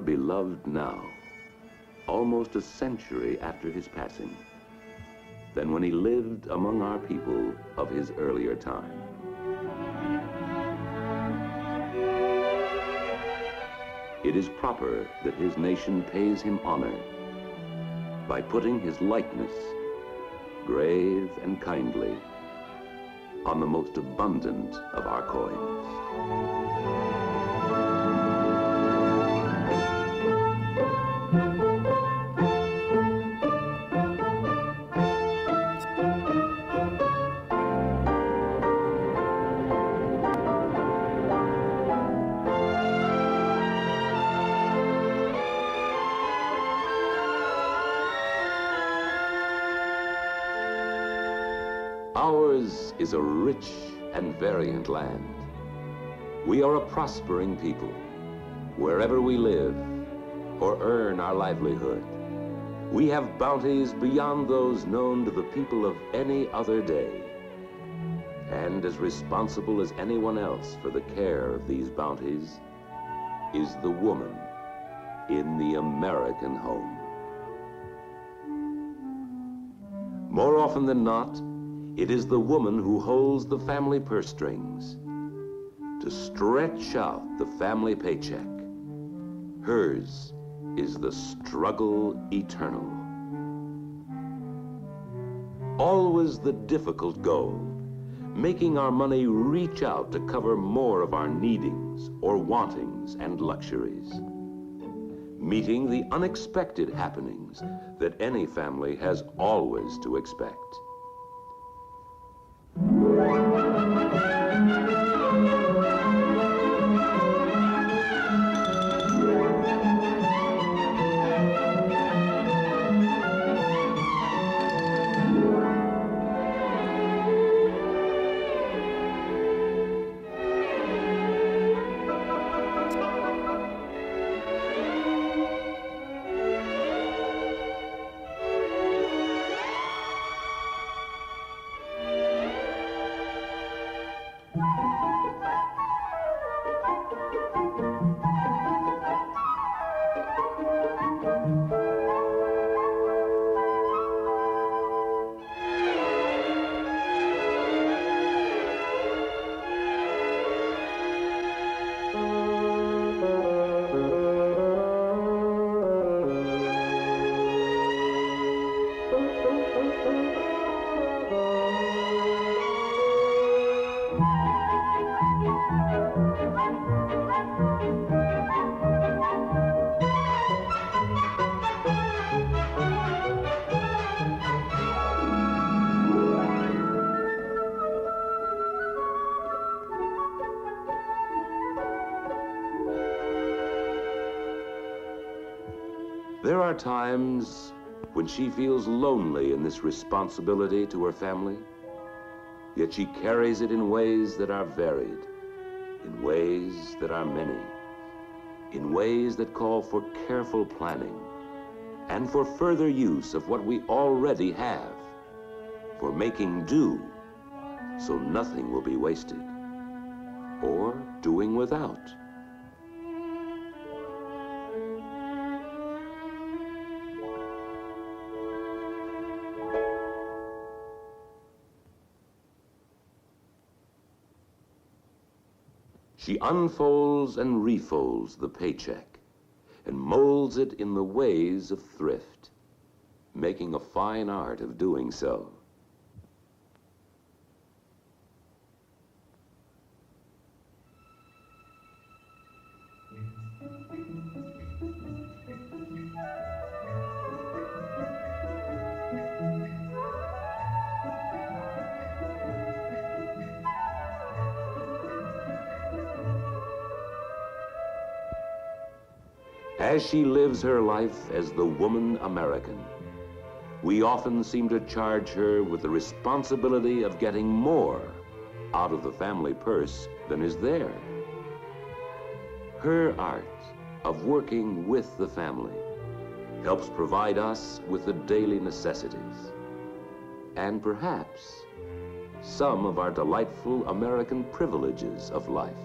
beloved now, almost a century after his passing, than when he lived among our people of his earlier time. It is proper that his nation pays him honor by putting his likeness, grave and kindly, on the most abundant of our coins. Ours is a rich and variant land. We are a prospering people, wherever we live or earn our livelihood. We have bounties beyond those known to the people of any other day, and as responsible as anyone else for the care of these bounties is the woman in the American home. More often than not, it is the woman who holds the family purse strings to stretch out the family paycheck. Hers is the struggle eternal. Always the difficult goal, making our money reach out to cover more of our needings or wantings and luxuries. Meeting the unexpected happenings that any family has always to expect. There are times when she feels lonely in this responsibility to her family, yet she carries it in ways that are varied, in ways that are many, in ways that call for careful planning and for further use of what we already have, for making do so nothing will be wasted, or doing without. She unfolds and refolds the paycheck and molds it in the ways of thrift, making a fine art of doing so. As she lives her life as the woman American, we often seem to charge her with the responsibility of getting more out of the family purse than is there. Her art of working with the family helps provide us with the daily necessities and perhaps some of our delightful American privileges of life.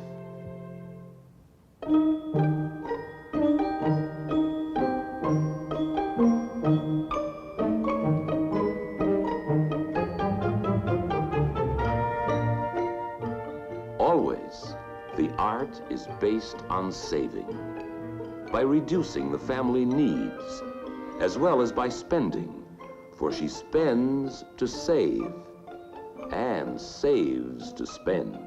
is based on saving, by reducing the family needs, as well as by spending, for she spends to save and saves to spend.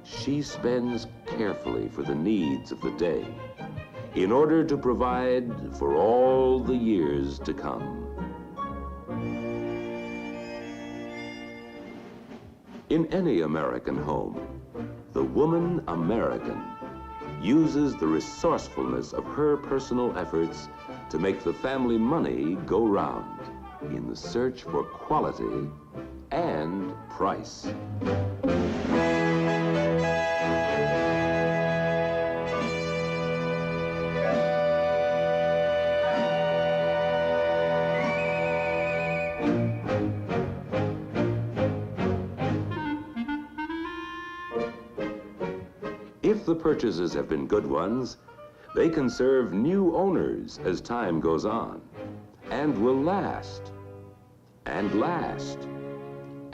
She spends carefully for the needs of the day in order to provide for all the years to come. In any American home, the woman American uses the resourcefulness of her personal efforts to make the family money go round in the search for quality and price. If the purchases have been good ones, they can serve new owners as time goes on, and will last, and last,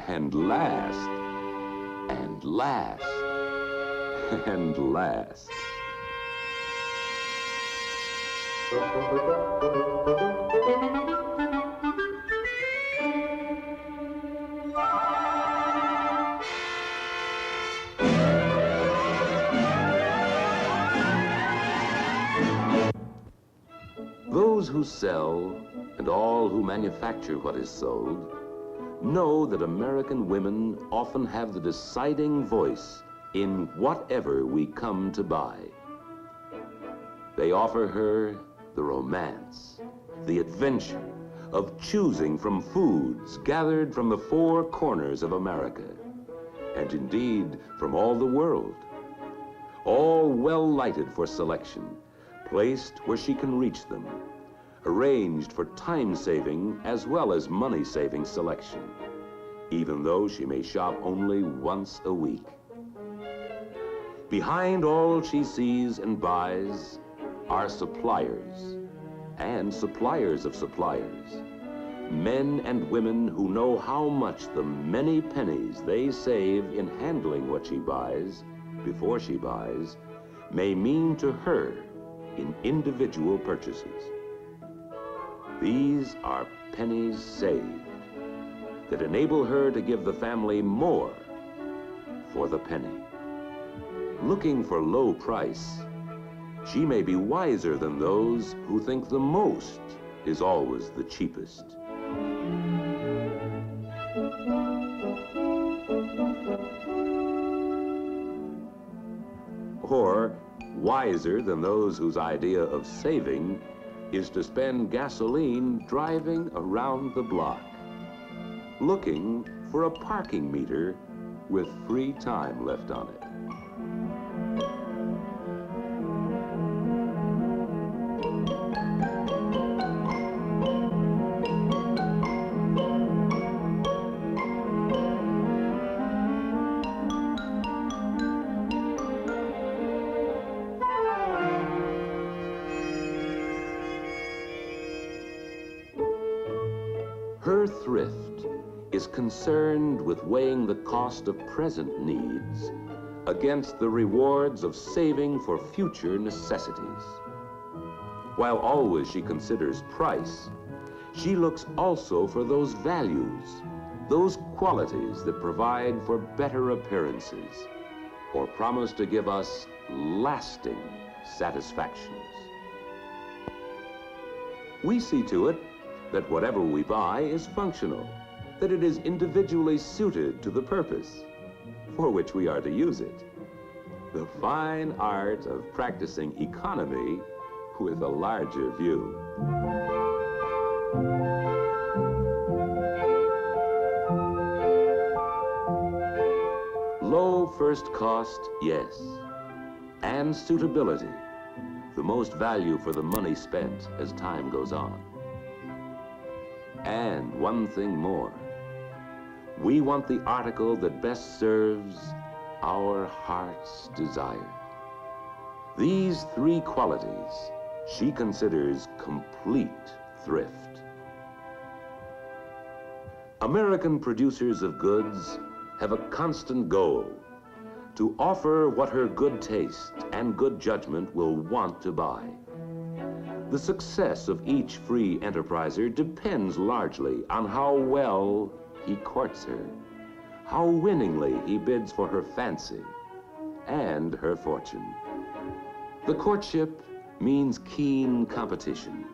and last, and last, and last. Those who sell and all who manufacture what is sold know that American women often have the deciding voice in whatever we come to buy. They offer her the romance, the adventure of choosing from foods gathered from the four corners of America, and indeed from all the world, all well lighted for selection, placed where she can reach them, arranged for time-saving as well as money-saving selection, even though she may shop only once a week. Behind all she sees and buys are suppliers, and suppliers of suppliers, men and women who know how much the many pennies they save in handling what she buys before she buys may mean to her in individual purchases. These are pennies saved that enable her to give the family more for the penny. Looking for low price, she may be wiser than those who think the most is always the cheapest. Or wiser than those whose idea of saving is to spend gasoline driving around the block, looking for a parking meter with free time left on it. thrift is concerned with weighing the cost of present needs against the rewards of saving for future necessities. While always she considers price, she looks also for those values, those qualities that provide for better appearances or promise to give us lasting satisfactions. We see to it that whatever we buy is functional, that it is individually suited to the purpose for which we are to use it. The fine art of practicing economy with a larger view. Low first cost, yes, and suitability, the most value for the money spent as time goes on. And one thing more, we want the article that best serves our heart's desire. These three qualities she considers complete thrift. American producers of goods have a constant goal: to offer what her good taste and good judgment will want to buy. The success of each free enterpriser depends largely on how well he courts her, how winningly he bids for her fancy and her fortune. The courtship means keen competition,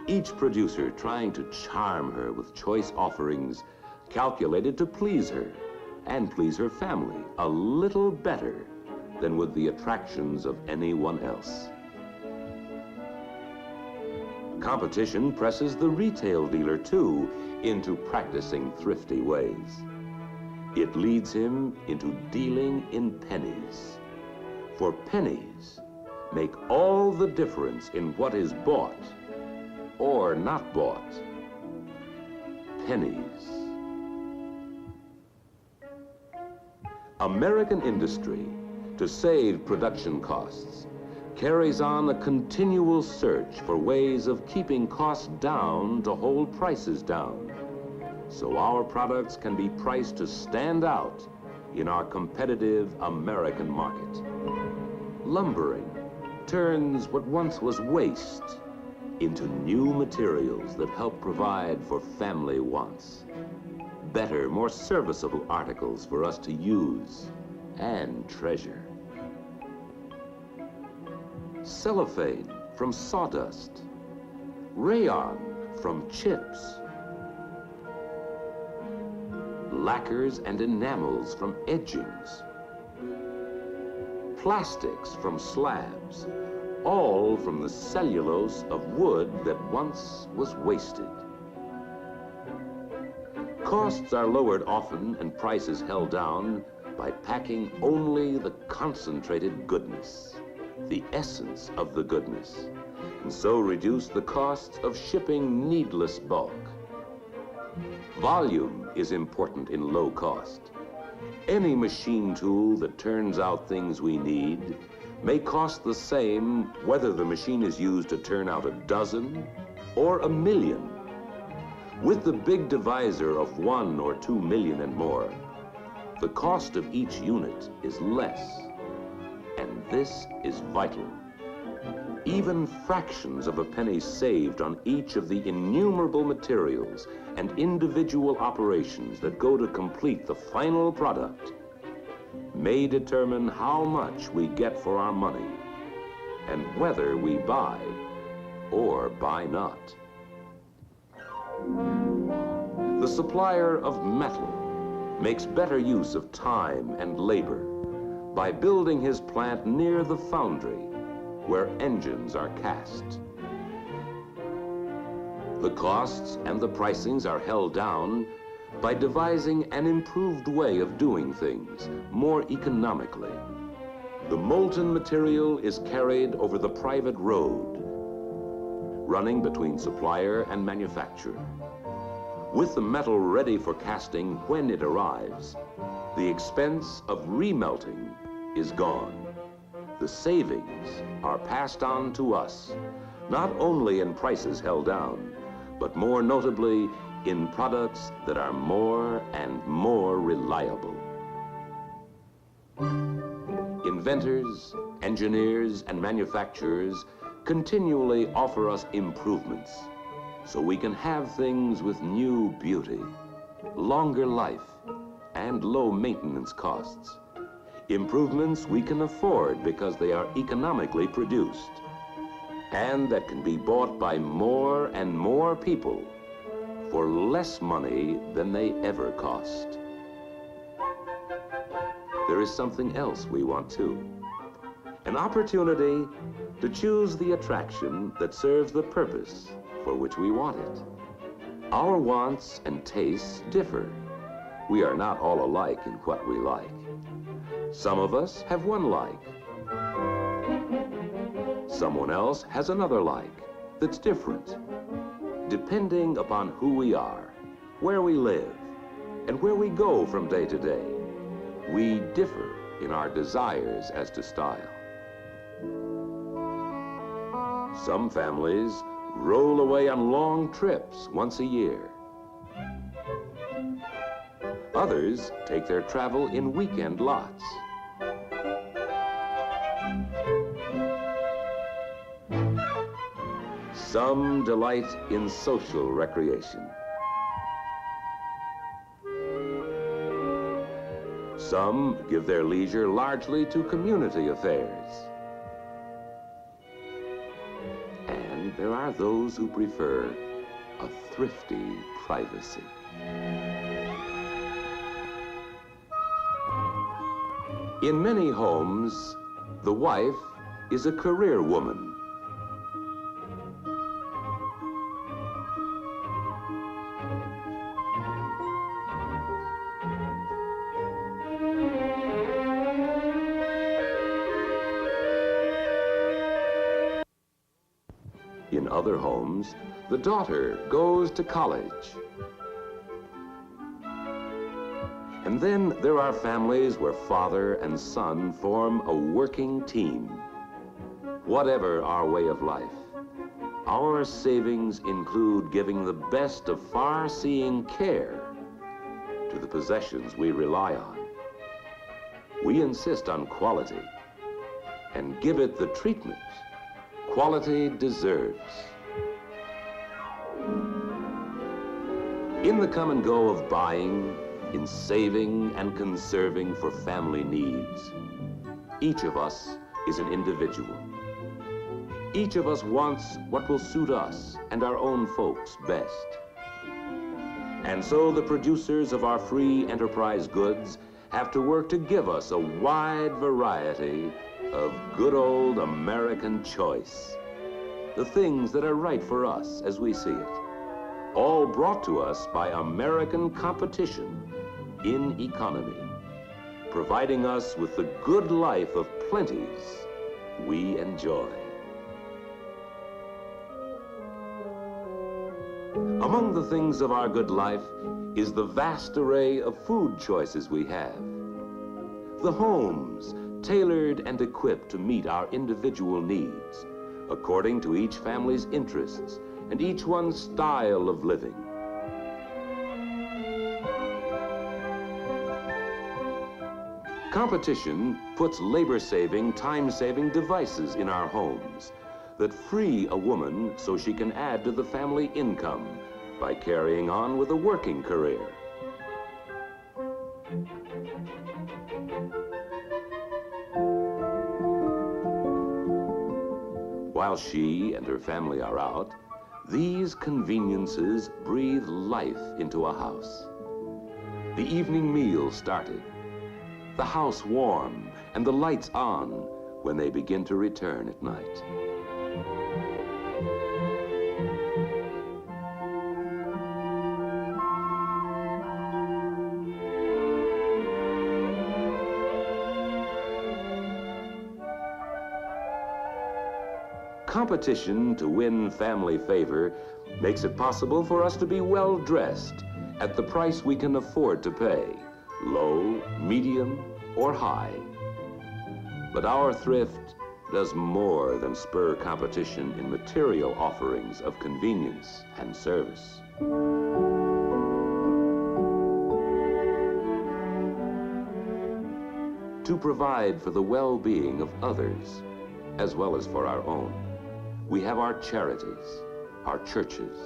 each producer trying to charm her with choice offerings calculated to please her and please her family a little better than with the attractions of anyone else. Competition presses the retail dealer, too, into practicing thrifty ways. It leads him into dealing in pennies. For pennies make all the difference in what is bought or not bought. Pennies. American industry, to save production costs, carries on a continual search for ways of keeping costs down to hold prices down, so our products can be priced to stand out in our competitive American market. Lumbering turns what once was waste into new materials that help provide for family wants. Better, more serviceable articles for us to use and treasure. Cellophane from sawdust, rayon from chips, lacquers and enamels from edgings, plastics from slabs, all from the cellulose of wood that once was wasted. Costs are lowered often and prices held down by packing only the concentrated goodness, the essence of the goodness, and so reduce the costs of shipping needless bulk. Volume is important in low cost. Any machine tool that turns out things we need may cost the same whether the machine is used to turn out a dozen or a million. With the big divisor of 1 or 2 million and more, the cost of each unit is less, and this is vital. Even fractions of a penny saved on each of the innumerable materials and individual operations that go to complete the final product may determine how much we get for our money and whether we buy or buy not. The supplier of metal makes better use of time and labor by building his plant near the foundry where engines are cast. The costs and the pricings are held down by devising an improved way of doing things more economically. The molten material is carried over the private road, running between supplier and manufacturer. With the metal ready for casting when it arrives, the expense of remelting is gone. The savings are passed on to us, not only in prices held down, but more notably in products that are more and more reliable. Inventors, engineers, and manufacturers continually offer us improvements so we can have things with new beauty, longer life, and low maintenance costs. Improvements we can afford because they are economically produced and that can be bought by more and more people for less money than they ever cost. There is something else we want too. An opportunity to choose the attraction that serves the purpose for which we want it. Our wants and tastes differ. We are not all alike in what we like. Some of us have one like. Someone else has another like that's different. Depending upon who we are, where we live, and where we go from day to day, we differ in our desires as to style. Some families roll away on long trips once a year. Others take their travel in weekend lots. Some delight in social recreation. Some give their leisure largely to community affairs. And there are those who prefer a thrifty privacy. In many homes, the wife is a career woman. In other homes, the daughter goes to college. And then there are families where father and son form a working team. Whatever our way of life, our savings include giving the best of far-seeing care to the possessions we rely on. We insist on quality and give it the treatment quality deserves. In the come and go of buying, in saving and conserving for family needs, each of us is an individual. Each of us wants what will suit us and our own folks best. And so the producers of our free enterprise goods have to work to give us a wide variety of good old American choice. The things that are right for us as we see it. All brought to us by American competition in economy, providing us with the good life of plenties we enjoy. Among the things of our good life is the vast array of food choices we have. The homes, tailored and equipped to meet our individual needs, according to each family's interests and each one's style of living. Competition puts labor-saving, time-saving devices in our homes that free a woman so she can add to the family income by carrying on with a working career. While she and her family are out, these conveniences breathe life into a house. The evening meal started, the house warm, and the lights on when they begin to return at night. Competition to win family favor makes it possible for us to be well dressed at the price we can afford to pay, low, medium, or high. But our thrift does more than spur competition in material offerings of convenience and service. to provide for the well-being of others, as well as for our own. We have our charities, our churches,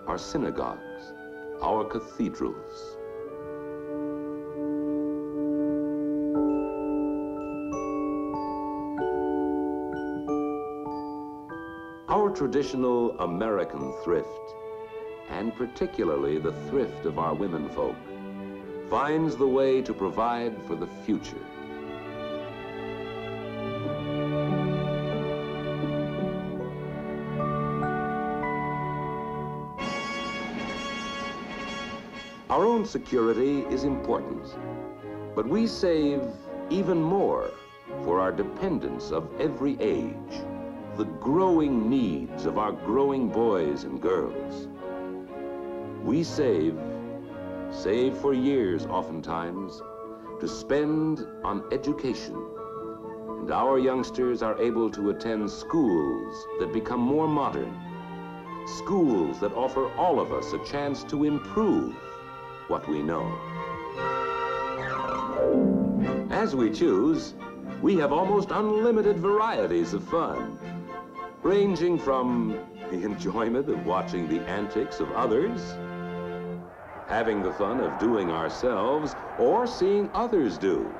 our synagogues, our cathedrals. Our traditional American thrift, and particularly the thrift of our womenfolk, finds the way to provide for the future. Our own security is important, but we save even more for our dependents of every age, the growing needs of our growing boys and girls. We save for years oftentimes, to spend on education. And our youngsters are able to attend schools that become more modern, schools that offer all of us a chance to improve what we know. As we choose, we have almost unlimited varieties of fun, ranging from the enjoyment of watching the antics of others, having the fun of doing ourselves, or seeing others do.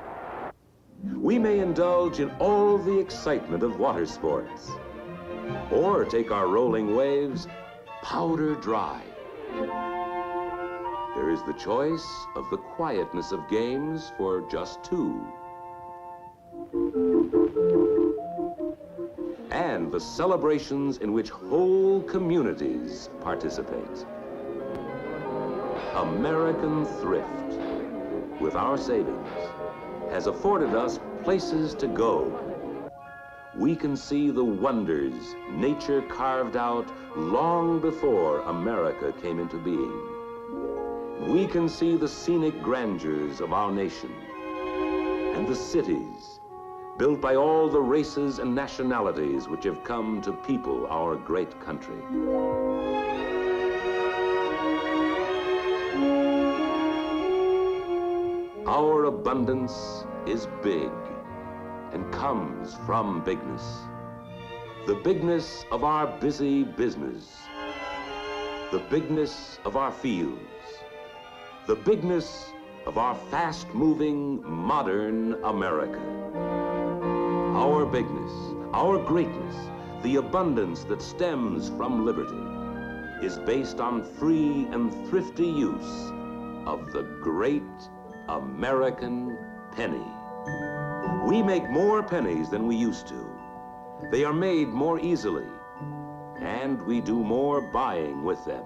We may indulge in all the excitement of water sports, or take our rolling waves powder dry. There is the choice of the quietness of games for just two, and the celebrations in which whole communities participate. American thrift, with our savings, has afforded us places to go. We can see the wonders nature carved out long before America came into being. We can see the scenic grandeurs of our nation and the cities built by all the races and nationalities which have come to people our great country. Our abundance is big and comes from bigness. The bigness of our busy business, the bigness of our fields, the bigness of our fast-moving, modern America. Our bigness, our greatness, the abundance that stems from liberty, is based on free and thrifty use of the great American penny. We make more pennies than we used to. They are made more easily, and we do more buying with them.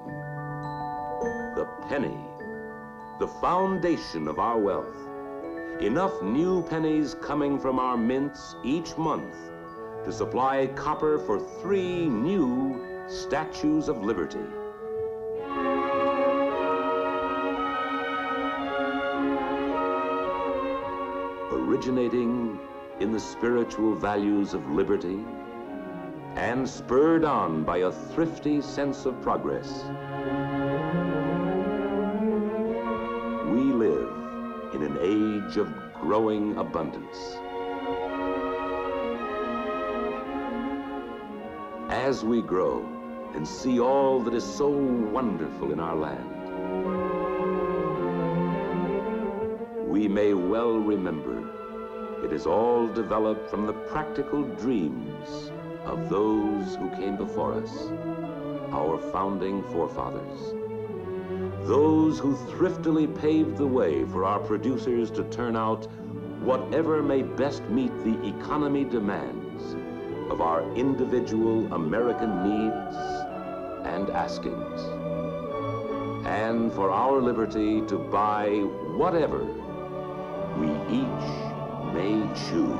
The penny, the foundation of our wealth. Enough new pennies coming from our mints each month to supply copper for 3 new Statues of Liberty. Originating in the spiritual values of liberty and spurred on by a thrifty sense of progress, we live in an age of growing abundance. As we grow and see all that is so wonderful in our land, we may well remember it is all developed from the practical dreams of those who came before us, our founding forefathers. Those who thriftily paved the way for our producers to turn out whatever may best meet the economy demands of our individual American needs and askings, and for our liberty to buy whatever we each may choose.